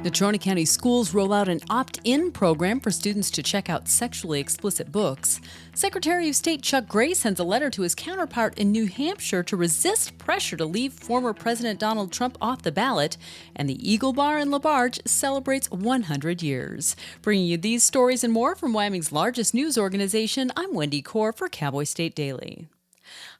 Natrona County schools roll out an opt-in program for students to check out sexually explicit books. Secretary of State Chuck Gray sends a letter to his counterpart in New Hampshire to resist pressure to leave former President Donald Trump off the ballot. And the Eagle Bar in LaBarge celebrates 100 years. Bringing you these stories and more from Wyoming's largest news organization, I'm Wendy Corr for Cowboy State Daily.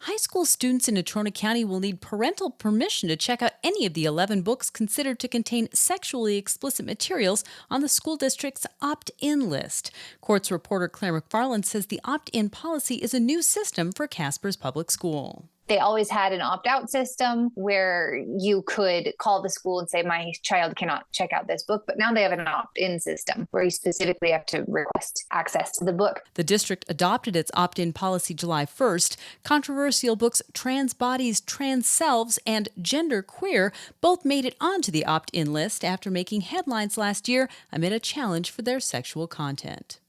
High school students in Natrona County will need parental permission to check out any of the 11 books considered to contain sexually explicit materials on the school district's opt-in list. Courts reporter Claire McFarland says the opt-in policy is a new system for Casper's public school. They always had an opt-out system where you could call the school and say, my child cannot check out this book. But now they have an opt-in system where you specifically have to request access to the book. The district adopted its opt-in policy July 1st. Controversial books Trans Bodies, Trans Selves, and Gender Queer both made it onto the opt-in list after making headlines last year amid a challenge for their sexual content.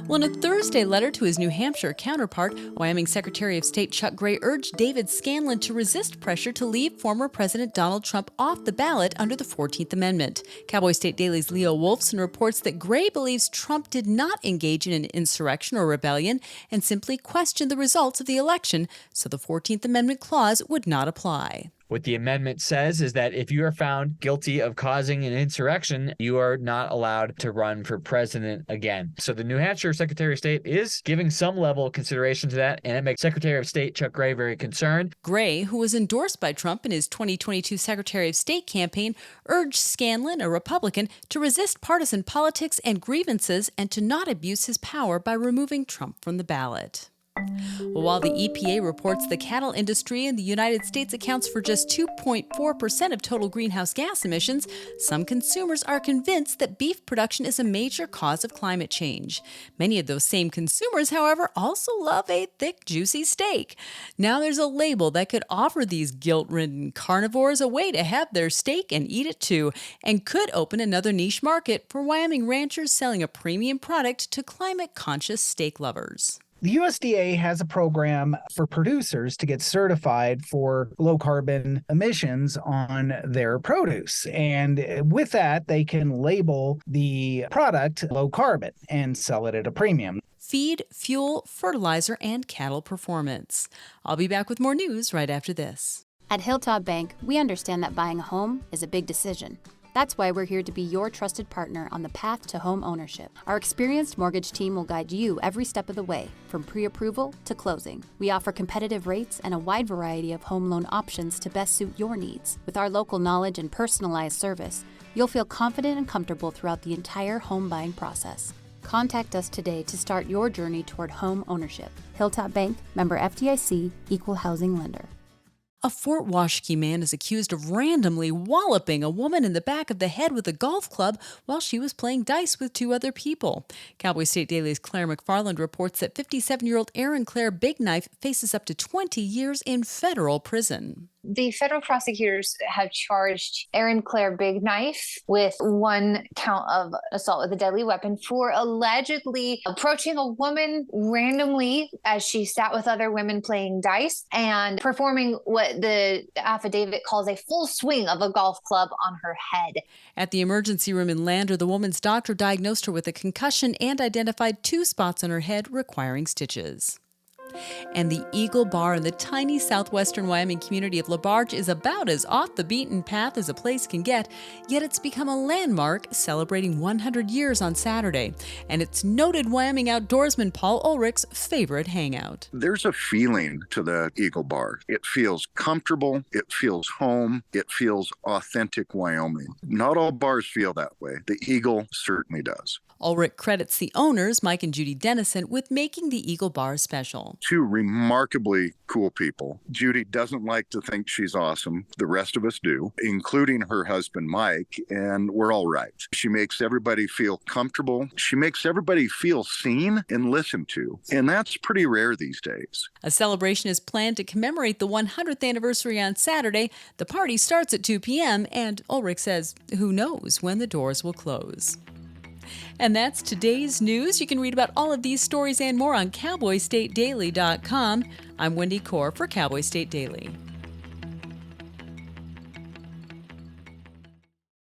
Well, in a Thursday letter to his New Hampshire counterpart, Wyoming Secretary of State Chuck Gray urged David Scanlon to resist pressure to leave former President Donald Trump off the ballot under the 14th Amendment. Cowboy State Daily's Leo Wolfson reports that Gray believes Trump did not engage in an insurrection or rebellion and simply questioned the results of the election, so the 14th Amendment clause would not apply. What the amendment says is that if you are found guilty of causing an insurrection, you are not allowed to run for president again. So the New Hampshire Secretary of State is giving some level of consideration to that, and it makes Secretary of State Chuck Gray very concerned. Gray, who was endorsed by Trump in his 2022 Secretary of State campaign, urged Scanlon, a Republican, to resist partisan politics and grievances and to not abuse his power by removing Trump from the ballot. While the EPA reports the cattle industry in the United States accounts for just 2.4% of total greenhouse gas emissions, some consumers are convinced that beef production is a major cause of climate change. Many of those same consumers, however, also love a thick, juicy steak. Now there's a label that could offer these guilt-ridden carnivores a way to have their steak and eat it too, and could open another niche market for Wyoming ranchers selling a premium product to climate-conscious steak lovers. The USDA has a program for producers to get certified for low carbon emissions on their produce. And with that, they can label the product low carbon and sell it at a premium. Feed, fuel, fertilizer, and cattle performance. I'll be back with more news right after this. At Hilltop Bank, we understand that buying a home is a big decision. That's why we're here to be your trusted partner on the path to home ownership. Our experienced mortgage team will guide you every step of the way, from pre-approval to closing. We offer competitive rates and a wide variety of home loan options to best suit your needs. With our local knowledge and personalized service, you'll feel confident and comfortable throughout the entire home buying process. Contact us today to start your journey toward home ownership. Hilltop Bank, member FDIC, equal housing lender. A Fort Washakie man is accused of randomly walloping a woman in the back of the head with a golf club while she was playing dice with two other people. Cowboy State Daily's Claire McFarland reports that 57-year-old Erin Claire Big Knife faces up to 20 years in federal prison. The federal prosecutors have charged Erin Claire Big Knife with one count of assault with a deadly weapon for allegedly approaching a woman randomly as she sat with other women playing dice and performing what the affidavit calls a full swing of a golf club on her head. At the emergency room in Lander, the woman's doctor diagnosed her with a concussion and identified 2 spots on her head requiring stitches. And the Eagle Bar in the tiny southwestern Wyoming community of LaBarge is about as off the beaten path as a place can get, yet it's become a landmark celebrating 100 years on Saturday. And it's noted Wyoming outdoorsman Paul Ulrich's favorite hangout. There's a feeling to the Eagle Bar. It feels comfortable, it feels home, it feels authentic Wyoming. Not all bars feel that way. The Eagle certainly does. Ulrich credits the owners, Mike and Judy Dennison, with making the Eagle Bar special. 2 remarkably cool people. Judy doesn't like to think she's awesome. The rest of us do, including her husband, Mike, and we're all right. She makes everybody feel comfortable. She makes everybody feel seen and listened to, and that's pretty rare these days. A celebration is planned to commemorate the 100th anniversary on Saturday. The party starts at 2 p.m., and Ulrich says who knows when the doors will close. And that's today's news. You can read about all of these stories and more on CowboyStateDaily.com. I'm Wendy Corr for Cowboy State Daily.